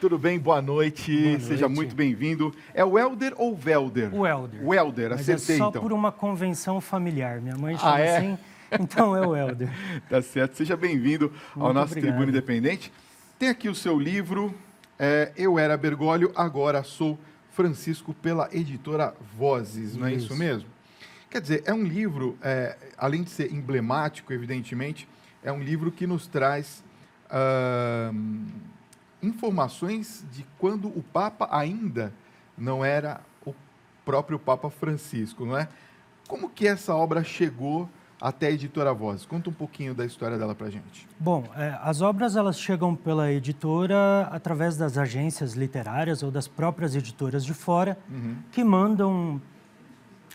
tudo bem? Boa noite. Seja muito bem-vindo. É o Helder ou Welder? O Helder. O Helder, acertei então. É só então. por uma convenção familiar. Minha mãe chama assim, então é o Helder. Tá certo. Seja bem-vindo ao nosso obrigado. Tribuna Independente. Tem aqui o seu livro, Eu Era Bergoglio, Agora Sou Francisco, pela editora Vozes, não é isso mesmo? Quer dizer, é um livro, além de ser emblemático, evidentemente, é um livro que nos traz informações de quando o Papa ainda não era o próprio Papa Francisco, não é? Como que essa obra chegou até a editora Vozes? Conta um pouquinho da história dela para a gente. Bom, as obras elas chegam pela editora através das agências literárias ou das próprias editoras de fora, que mandam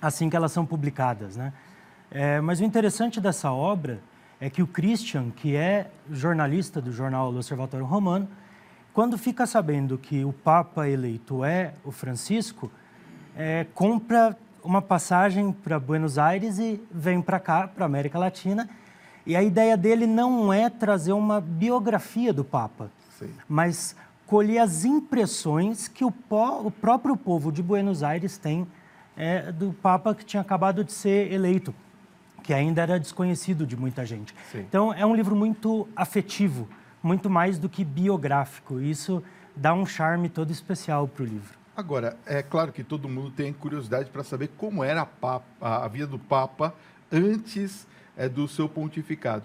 assim que elas são publicadas, né? Mas o interessante dessa obra é que o Christian, que é jornalista do jornal L'Osservatore Romano, quando fica sabendo que o Papa eleito é o Francisco, compra uma passagem para Buenos Aires e vem para cá, para a América Latina. E a ideia dele não é trazer uma biografia do Papa, mas colher as impressões que o próprio povo de Buenos Aires tem do Papa que tinha acabado de ser eleito, que ainda era desconhecido de muita gente. Então, é um livro muito afetivo, muito mais do que biográfico. Isso dá um charme todo especial para o livro. Agora, é claro que todo mundo tem curiosidade para saber como era a vida do Papa antes do seu pontificado.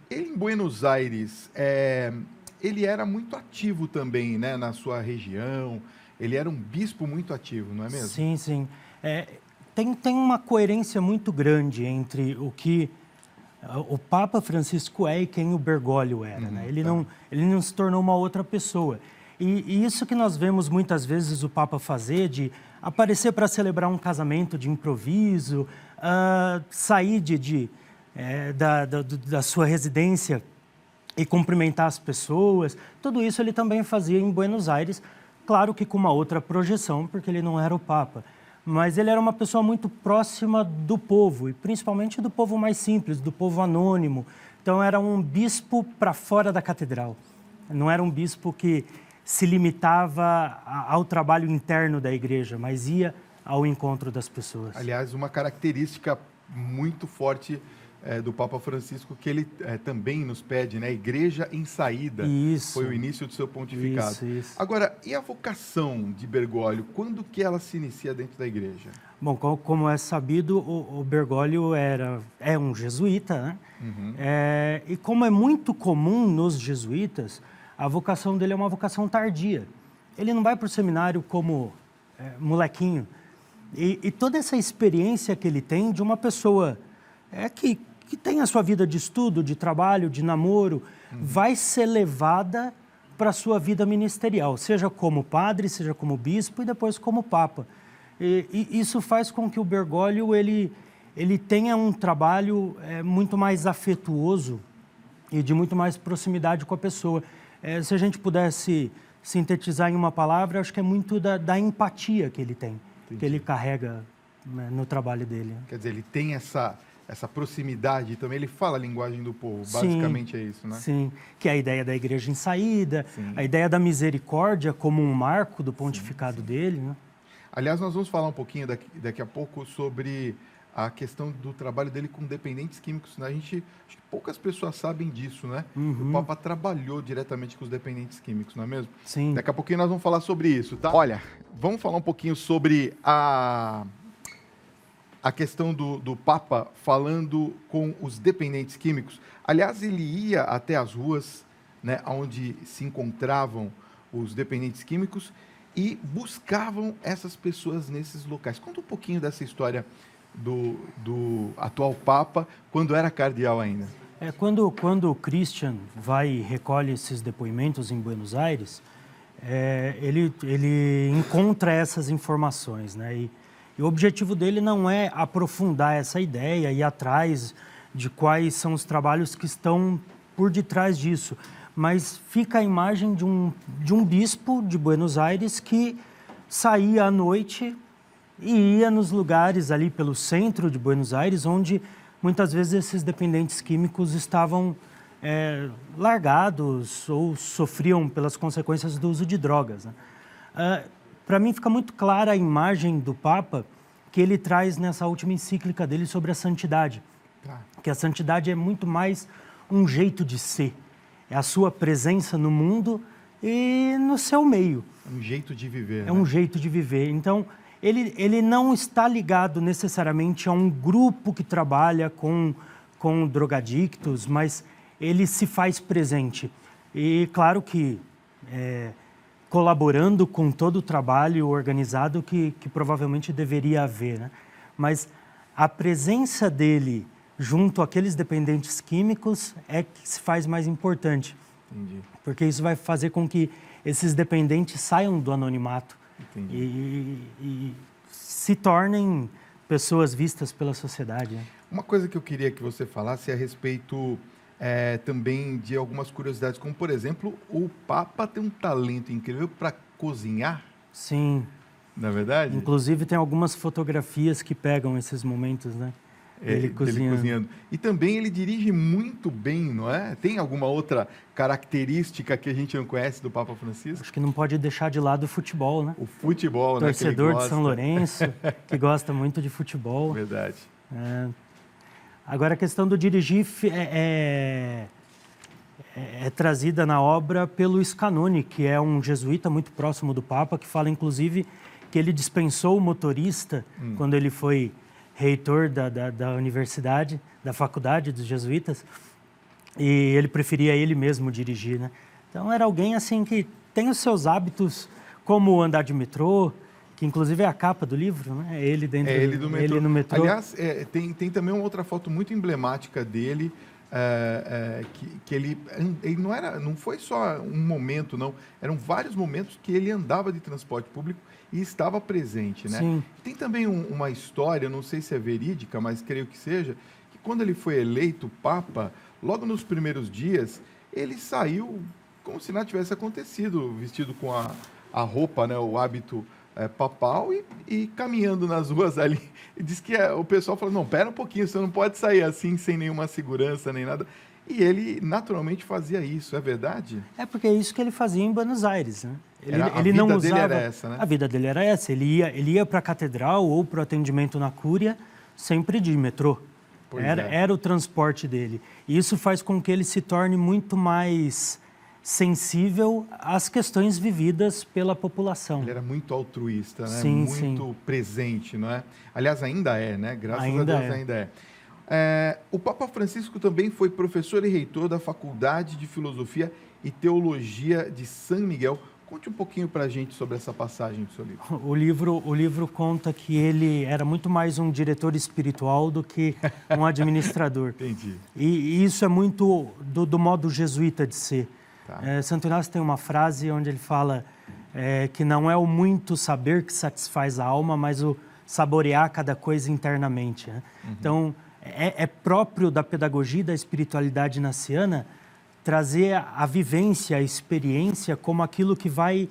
Ele, em Buenos Aires, ele era muito ativo também, né, na sua região. Ele era um bispo muito ativo, não é mesmo? Sim, sim. Tem uma coerência muito grande entre o que o Papa Francisco é e quem o Bergoglio era, né? Ele não se tornou uma outra pessoa. E isso que nós vemos muitas vezes o Papa fazer, de aparecer para celebrar um casamento de improviso, sair da sua residência e cumprimentar as pessoas, tudo isso ele também fazia em Buenos Aires, claro que com uma outra projeção, porque ele não era o Papa. Mas ele era uma pessoa muito próxima do povo, e principalmente do povo mais simples, do povo anônimo. Então, era um bispo para fora da catedral. Não era um bispo que se limitava ao trabalho interno da igreja, mas ia ao encontro das pessoas. Aliás, uma característica muito forte do Papa Francisco, que ele também nos pede, né? Igreja em saída. Isso. Foi o início do seu pontificado. Isso. Agora, e a vocação de Bergoglio? Quando que ela se inicia dentro da igreja? Bom, como é sabido, o Bergoglio é um jesuíta, né? E como é muito comum nos jesuítas, a vocação dele é uma vocação tardia. Ele não vai para o seminário como molequinho. E toda essa experiência que ele tem de uma pessoa que tem a sua vida de estudo, de trabalho, de namoro, vai ser levada para a sua vida ministerial, seja como padre, seja como bispo e depois como papa. E isso faz com que o Bergoglio ele tenha um trabalho muito mais afetuoso e de muito mais proximidade com a pessoa. Se a gente pudesse sintetizar em uma palavra, acho que é muito da empatia que ele tem, que ele carrega, né, no trabalho dele. Quer dizer, ele tem essa proximidade também, ele fala a linguagem do povo, basicamente é isso, né? Sim, que é a ideia da igreja em saída, a ideia da misericórdia como um marco do pontificado dele, né? Aliás, nós vamos falar um pouquinho daqui a pouco sobre a questão do trabalho dele com dependentes químicos, né? Acho que poucas pessoas sabem disso, né? O Papa trabalhou diretamente com os dependentes químicos, não é mesmo? Sim. Daqui a pouquinho nós vamos falar sobre isso, tá? Olha, vamos falar um pouquinho sobre a questão do Papa falando com os dependentes químicos. Aliás, ele ia até as ruas, né, onde se encontravam os dependentes químicos e buscavam essas pessoas nesses locais. Conta um pouquinho dessa história do atual Papa, quando era cardeal ainda. Quando o Christian vai e recolhe esses depoimentos em Buenos Aires, ele encontra essas informações, né? E o objetivo dele não é aprofundar essa ideia e ir atrás de quais são os trabalhos que estão por detrás disso, mas fica a imagem de um bispo de Buenos Aires que saía à noite e ia nos lugares ali pelo centro de Buenos Aires, onde muitas vezes esses dependentes químicos estavam largados ou sofriam pelas consequências do uso de drogas, né? Para mim fica muito clara a imagem do Papa que ele traz nessa última encíclica dele sobre a santidade. Que a santidade é muito mais um jeito de ser. É a sua presença no mundo e no seu meio. É um jeito de viver. É um jeito de viver. Então, ele não está ligado necessariamente a um grupo que trabalha com drogadictos, mas ele se faz presente. E claro que colaborando com todo o trabalho organizado que provavelmente deveria haver, né? Mas a presença dele junto àqueles dependentes químicos é que se faz mais importante. Entendi. Porque isso vai fazer com que esses dependentes saiam do anonimato e se tornem pessoas vistas pela sociedade, né? Uma coisa que eu queria que você falasse é a respeito também de algumas curiosidades, como, por exemplo, o Papa tem um talento incrível para cozinhar. Sim. Não é verdade? Inclusive, tem algumas fotografias que pegam esses momentos, né? Ele cozinhando. E também ele dirige muito bem, não é? Tem alguma outra característica que a gente não conhece do Papa Francisco? Acho que não pode deixar de lado o futebol, né? O futebol, né? Torcedor de São Lourenço, que gosta muito de futebol. Verdade. Agora, a questão do dirigir é trazida na obra pelo Scanoni, que é um jesuíta muito próximo do Papa, que fala, inclusive, que ele dispensou o motorista quando ele foi reitor da universidade, da faculdade dos jesuítas, e ele preferia ele mesmo dirigir, né? Então, era alguém assim que tem os seus hábitos, como andar de metrô, que inclusive é a capa do livro, né? É ele dentro do metrô. Ele no metrô. Aliás, tem também uma outra foto muito emblemática dele, que ele não foi só um momento, não. Eram vários momentos que ele andava de transporte público e estava presente, né? Sim. Tem também uma história, não sei se é verídica, mas creio que seja, que quando ele foi eleito Papa, logo nos primeiros dias, ele saiu como se nada tivesse acontecido, vestido com a roupa, né, o hábito papal e caminhando nas ruas ali. E diz que o pessoal falou, não, pera um pouquinho, você não pode sair assim sem nenhuma segurança nem nada. E ele naturalmente fazia isso, é verdade? É porque é isso que ele fazia em Buenos Aires, né? A vida dele era essa, né? A vida dele era essa. Ele ia para a catedral ou para o atendimento na Cúria sempre de metrô. Era o transporte dele. E isso faz com que ele se torne muito mais sensível às questões vividas pela população. Ele era muito altruísta, né? Sim, muito presente, não é? Aliás, ainda é, né? Graças a Deus ainda é. O Papa Francisco também foi professor e reitor da Faculdade de Filosofia e Teologia de São Miguel. Conte um pouquinho para a gente sobre essa passagem do seu livro. O livro conta que ele era muito mais um diretor espiritual do que um administrador. Entendi. E isso é muito do modo jesuíta de ser. Tá. Santo Inácio tem uma frase onde ele fala que não é o muito saber que satisfaz a alma, mas o saborear cada coisa internamente, né? Então, é próprio da pedagogia e da espiritualidade naciana trazer a vivência, a experiência como aquilo que vai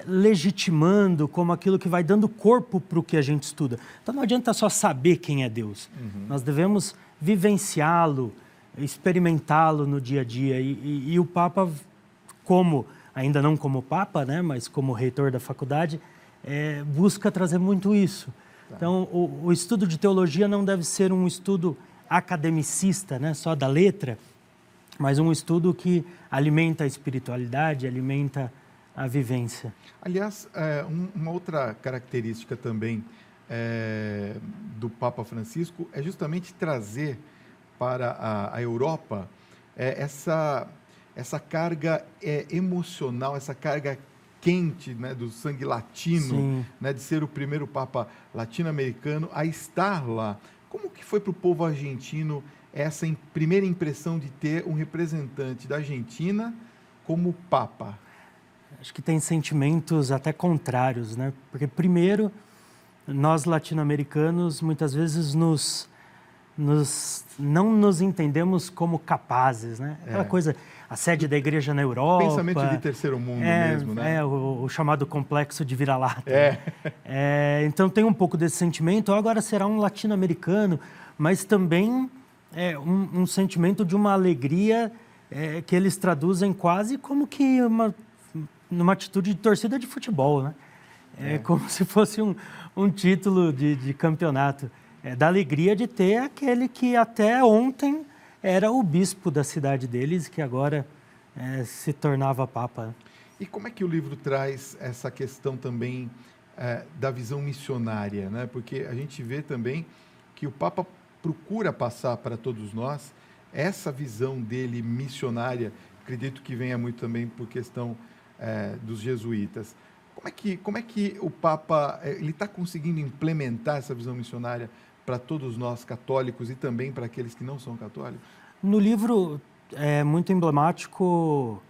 legitimando, como aquilo que vai dando corpo para o que a gente estuda. Então não adianta só saber quem é Deus. Nós devemos vivenciá-lo, experimentá-lo no dia a dia. E o Papa, ainda não como Papa, né, mas como reitor da faculdade, busca trazer muito isso. Então, o estudo de teologia não deve ser um estudo academicista, né, só da letra, mas um estudo que alimenta a espiritualidade, alimenta a vivência. Aliás, uma outra característica também do Papa Francisco é justamente trazer para a Europa essa carga emocional, essa carga quente, né, do sangue latino, né, de ser o primeiro Papa latino-americano a estar lá. Como que foi para o povo argentino essa primeira impressão de ter um representante da Argentina como Papa? Acho que tem sentimentos até contrários, né? Porque, primeiro, nós latino-americanos muitas vezes não nos entendemos como capazes, né? Aquela coisa, a sede da igreja na Europa... Pensamento de terceiro mundo mesmo, né? O chamado complexo de vira-lata. Então, tem um pouco desse sentimento. Agora será um latino-americano, mas também um sentimento de uma alegria que eles traduzem quase como que numa atitude de torcida de futebol, né? Como se fosse um título de campeonato. Da alegria de ter aquele que até ontem era o bispo da cidade deles, que agora se tornava papa. E como é que o livro traz essa questão também da visão missionária, né? Porque a gente vê também que o Papa procura passar para todos nós essa visão dele missionária, acredito que venha muito também por questão dos jesuítas. Como é que o Papa ele está conseguindo implementar essa visão missionária para todos nós católicos e também para aqueles que não são católicos? No livro é muito emblemático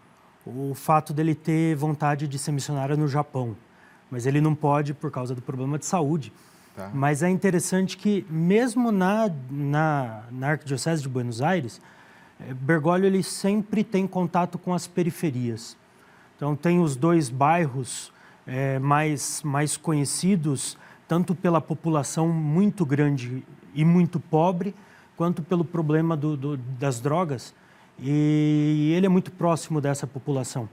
o fato dele ter vontade de ser missionário no Japão, mas ele não pode por causa do problema de saúde. Tá. Mas é interessante que mesmo na Arquidiocese de Buenos Aires, Bergoglio ele sempre tem contato com as periferias. Então tem os 2 bairros mais conhecidos, tanto pela população muito grande e muito pobre, quanto pelo problema das drogas. E ele é muito próximo dessa população.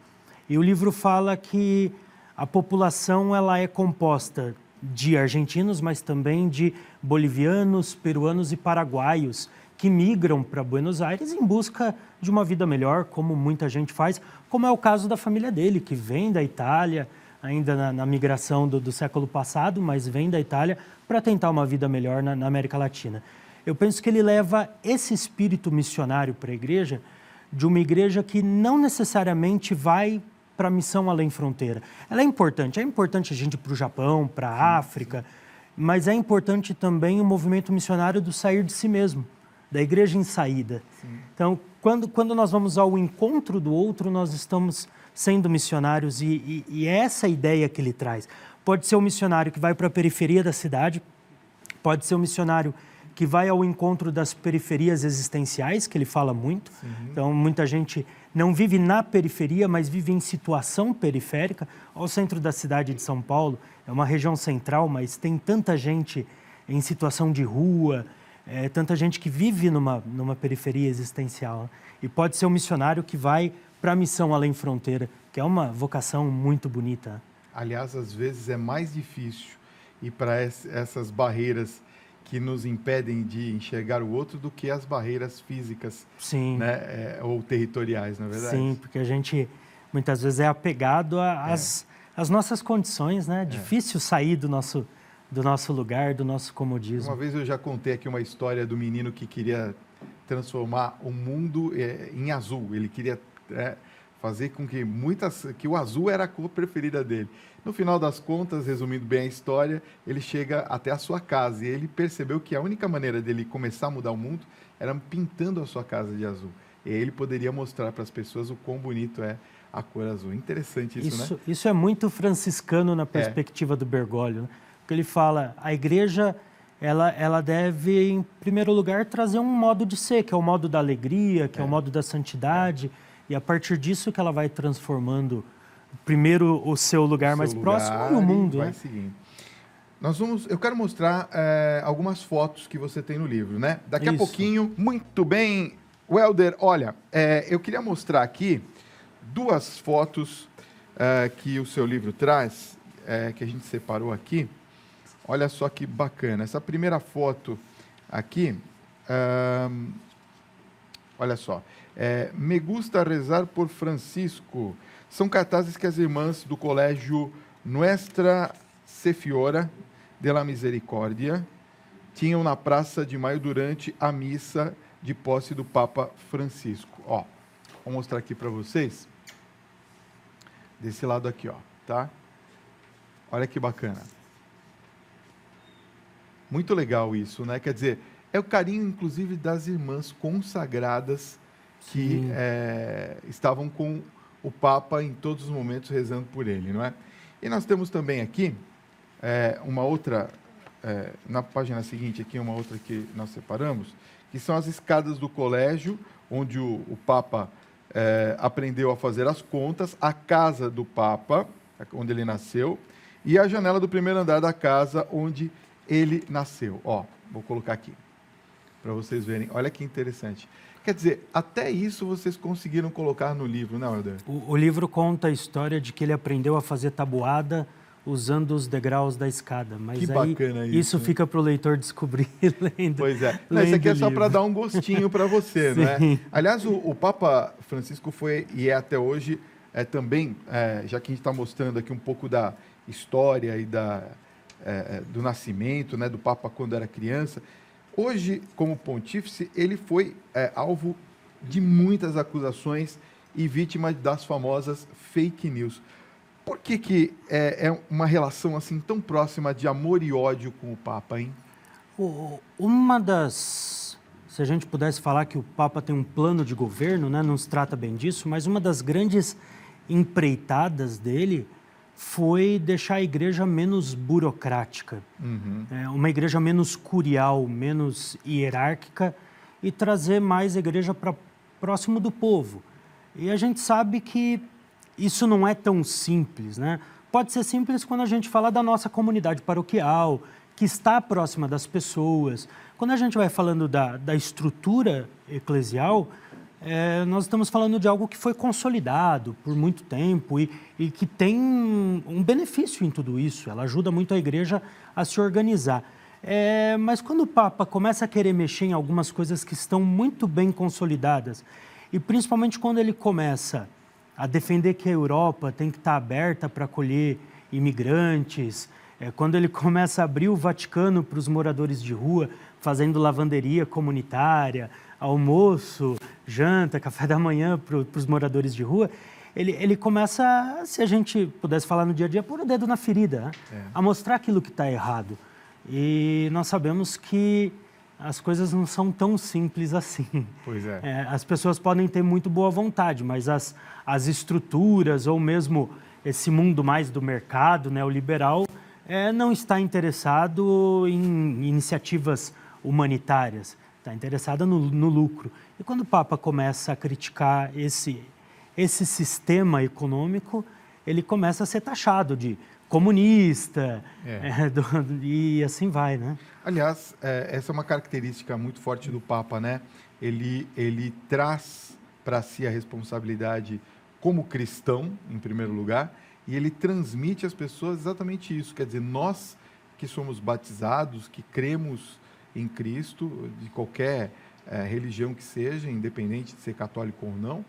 E o livro fala que a população ela é composta de argentinos, mas também de bolivianos, peruanos e paraguaios, que migram para Buenos Aires em busca de uma vida melhor, como muita gente faz, como é o caso da família dele, que vem da Itália, ainda na migração do século passado, mas vem da Itália para tentar uma vida melhor na América Latina. Eu penso que ele leva esse espírito missionário para a igreja, de uma igreja que não necessariamente vai para a missão além fronteira. Ela é importante a gente ir para o Japão, para a África, mas é importante também o movimento missionário do sair de si mesmo, da igreja em saída. Sim. Então, quando nós vamos ao encontro do outro, nós estamos sendo missionários e é essa ideia que ele traz. Pode ser um missionário que vai para a periferia da cidade, pode ser um missionário que vai ao encontro das periferias existenciais, que ele fala muito. Sim. Então, muita gente não vive na periferia, mas vive em situação periférica. O centro da cidade de São Paulo é uma região central, mas tem tanta gente em situação de rua, tanta gente que vive numa periferia existencial. E pode ser um missionário que vai para a missão além fronteira, que é uma vocação muito bonita. Aliás, às vezes é mais difícil ir para essas barreiras que nos impedem de enxergar o outro do que as barreiras físicas. Sim. Né? Ou territoriais, não é verdade? Sim, porque a gente muitas vezes é apegado às nossas condições, né? Difícil sair do nosso lugar, do nosso comodismo. Uma vez eu já contei aqui uma história do menino que queria transformar o mundo em azul. Ele queria fazer com que o azul era a cor preferida dele. No final das contas, resumindo bem a história, ele chega até a sua casa e ele percebeu que a única maneira dele começar a mudar o mundo era pintando a sua casa de azul. E aí ele poderia mostrar para as pessoas o quão bonito é a cor azul. Interessante isso, né? Isso é muito franciscano na perspectiva do Bergoglio, né? Porque ele fala, a igreja ela deve, em primeiro lugar, trazer um modo de ser, que é o modo da alegria, que é o modo da santidade, e a partir disso que ela vai transformando primeiro o seu lugar mais próximo e o mundo. Vai seguindo. Eu quero mostrar algumas fotos que você tem no livro, né? Daqui a pouquinho. Muito bem, Welder. Olha, eu queria mostrar aqui 2 fotos que o seu livro traz, que a gente separou aqui. Olha só que bacana. Essa primeira foto aqui, olha só. Me gusta rezar por Francisco. São cartazes que as irmãs do colégio Nuestra Senhora de la Misericórdia tinham na Praça de Maio durante a missa de posse do Papa Francisco. Ó, vou mostrar aqui para vocês. Desse lado aqui, ó, tá? Olha que bacana. Muito legal isso, né? Quer dizer, é o carinho, inclusive, das irmãs consagradas que estavam com o Papa em todos os momentos rezando por ele, não é? E nós temos também aqui uma outra, na página seguinte aqui, uma outra que nós separamos, que são as escadas do colégio, onde o Papa aprendeu a fazer as contas, a casa do Papa, onde ele nasceu, e a janela do primeiro andar da casa onde ele nasceu. Ó, vou colocar aqui, para vocês verem. Olha que interessante. Quer dizer, até isso vocês conseguiram colocar no livro, né, Helder? O livro conta a história de que ele aprendeu a fazer tabuada usando os degraus da escada. Mas Que aí, bacana isso né? fica para o leitor descobrir lendo. Pois é. Não, isso aqui é só para dar um gostinho para você, né? Aliás, o Papa Francisco foi e é até hoje também, já que a gente está mostrando aqui um pouco da história e do nascimento, né, do Papa quando era criança. Hoje, como pontífice, ele foi alvo de muitas acusações e vítima das famosas fake news. Por que é uma relação assim tão próxima de amor e ódio com o Papa, hein? Se a gente pudesse falar que o Papa tem um plano de governo, né, não se trata bem disso, mas uma das grandes empreitadas dele foi deixar a igreja menos burocrática, uma igreja menos curial, menos hierárquica e trazer mais a igreja para próximo do povo. E a gente sabe que isso não é tão simples, né? Pode ser simples quando a gente fala da nossa comunidade paroquial, que está próxima das pessoas. Quando a gente vai falando da estrutura eclesial, nós estamos falando de algo que foi consolidado por muito tempo e que tem um benefício em tudo isso. Ela ajuda muito a igreja a se organizar. Mas quando o Papa começa a querer mexer em algumas coisas que estão muito bem consolidadas, e principalmente quando ele começa a defender que a Europa tem que estar aberta para acolher imigrantes, quando ele começa a abrir o Vaticano para os moradores de rua, fazendo lavanderia comunitária, almoço, janta, café da manhã para os moradores de rua, ele começa, se a gente pudesse falar no dia a dia, pôr o dedo na ferida, né? A mostrar aquilo que está errado. E nós sabemos que as coisas não são tão simples assim. Pois é. As pessoas podem ter muito boa vontade, mas as estruturas ou mesmo esse mundo mais do mercado neoliberal não está interessado em iniciativas humanitárias, está interessada no lucro. E quando o Papa começa a criticar esse sistema econômico, ele começa a ser taxado de comunista, e assim vai, né? Aliás, essa é uma característica muito forte do Papa, né? Ele traz para si a responsabilidade como cristão, em primeiro lugar, e ele transmite às pessoas exatamente isso. Quer dizer, nós que somos batizados, que cremos em Cristo, de qualquer religião que seja, independente de ser católico ou não,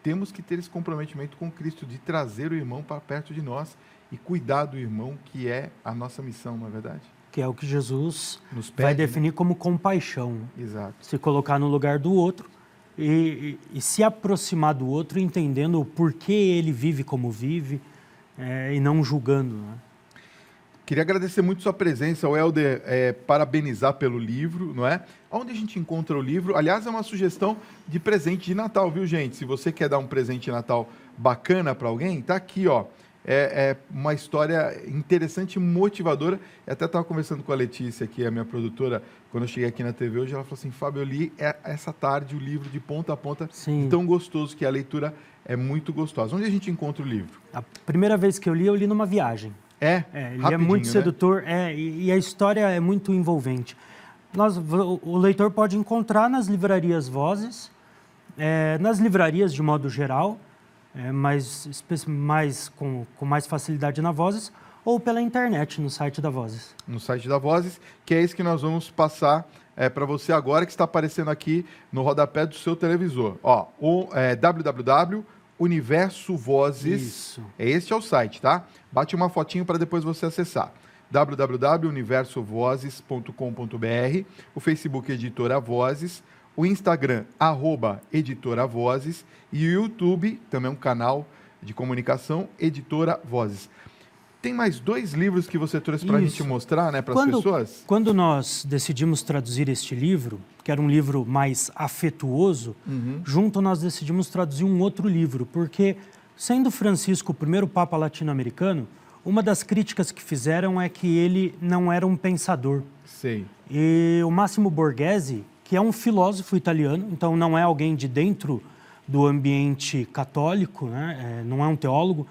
temos que ter esse comprometimento com Cristo de trazer o irmão para perto de nós e cuidar do irmão, que é a nossa missão, não é verdade? Que é o que Jesus nos pede, vai definir, né, como compaixão. Exato. Se colocar no lugar do outro e se aproximar do outro, entendendo o porquê ele vive como vive, e não julgando, né? Queria agradecer muito sua presença, o Helder, parabenizar pelo livro, não é? Onde a gente encontra o livro? Aliás, é uma sugestão de presente de Natal, viu, gente? Se você quer dar um presente de Natal bacana para alguém, tá aqui, ó. É uma história interessante e motivadora. Eu até estava conversando com a Letícia, que é a minha produtora, quando eu cheguei aqui na TV hoje, ela falou assim, Fábio, eu li essa tarde o livro de ponta a ponta, tão gostoso, que a leitura é muito gostosa. Onde a gente encontra o livro? A primeira vez que eu li numa viagem. Ele é muito sedutor, né? E a história é muito envolvente. O leitor pode encontrar nas livrarias Vozes, nas livrarias de modo geral, com mais facilidade na Vozes, ou pela internet, no site da Vozes. No site da Vozes, que é esse que nós vamos passar para você agora, que está aparecendo aqui no rodapé do seu televisor. Ó, www.universo Vozes. Isso. Este é o site, tá? Bate uma fotinho para depois você acessar. www.universovozes.com.br, o Facebook Editora Vozes, o Instagram, @Editora Vozes, e o YouTube, também um canal de comunicação, Editora Vozes. Tem mais 2 livros que você trouxe para a gente mostrar, né, para as pessoas? Quando nós decidimos traduzir este livro, que era um livro mais afetuoso, junto nós decidimos traduzir um outro livro, porque, sendo Francisco o primeiro Papa latino-americano, uma das críticas que fizeram é que ele não era um pensador. Sei. E o Massimo Borghese, que é um filósofo italiano, então não é alguém de dentro do ambiente católico, né? Não é um teólogo,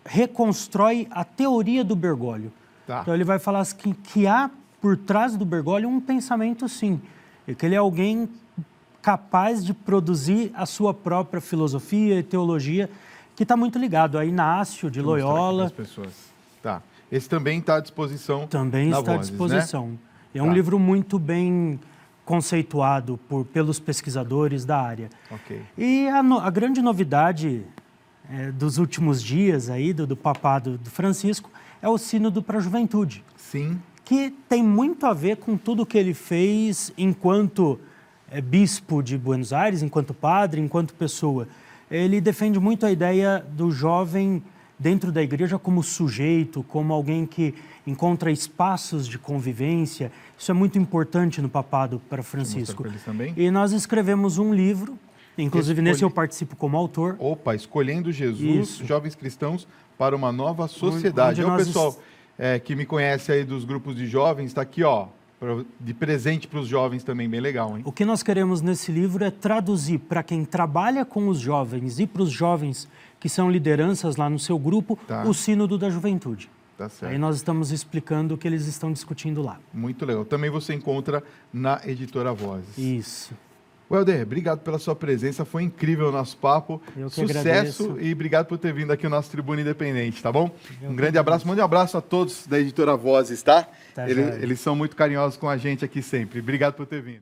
reconstrói a teoria do Bergoglio. Tá. Então ele vai falar que há por trás do Bergoglio um pensamento, sim, e que ele é alguém capaz de produzir a sua própria filosofia e teologia, que está muito ligado a Inácio de Loyola. As pessoas. Tá. Esse também está à disposição. Também está à disposição. Né? É um livro muito bem conceituado pelos pesquisadores da área. Okay. E a grande novidade dos últimos dias aí, do papado do Francisco, é o Sínodo para a Juventude. Sim. Que tem muito a ver com tudo que ele fez enquanto bispo de Buenos Aires, enquanto padre, enquanto pessoa. Ele defende muito a ideia do jovem dentro da igreja como sujeito, como alguém que encontra espaços de convivência. Isso é muito importante no papado para Francisco. E nós escrevemos um livro, inclusive nesse eu participo como autor. Opa, Escolhendo Jesus, Isso. Jovens Cristãos para uma Nova Sociedade. O pessoal que me conhece aí dos grupos de jovens, está aqui, ó, de presente para os jovens também, bem legal, hein? O que nós queremos nesse livro é traduzir para quem trabalha com os jovens e para os jovens que são lideranças lá no seu grupo, o Sínodo da Juventude. Tá certo. Aí nós estamos explicando o que eles estão discutindo lá. Muito legal. Também você encontra na Editora Vozes. Isso. Welder, obrigado pela sua presença, foi incrível o nosso papo. Eu que Sucesso agradeço. E obrigado por ter vindo aqui ao nosso Tribuna Independente, tá bom? Um grande abraço, mande um abraço a todos da Editora Vozes, tá? Eles são muito carinhosos com a gente aqui sempre. Obrigado por ter vindo.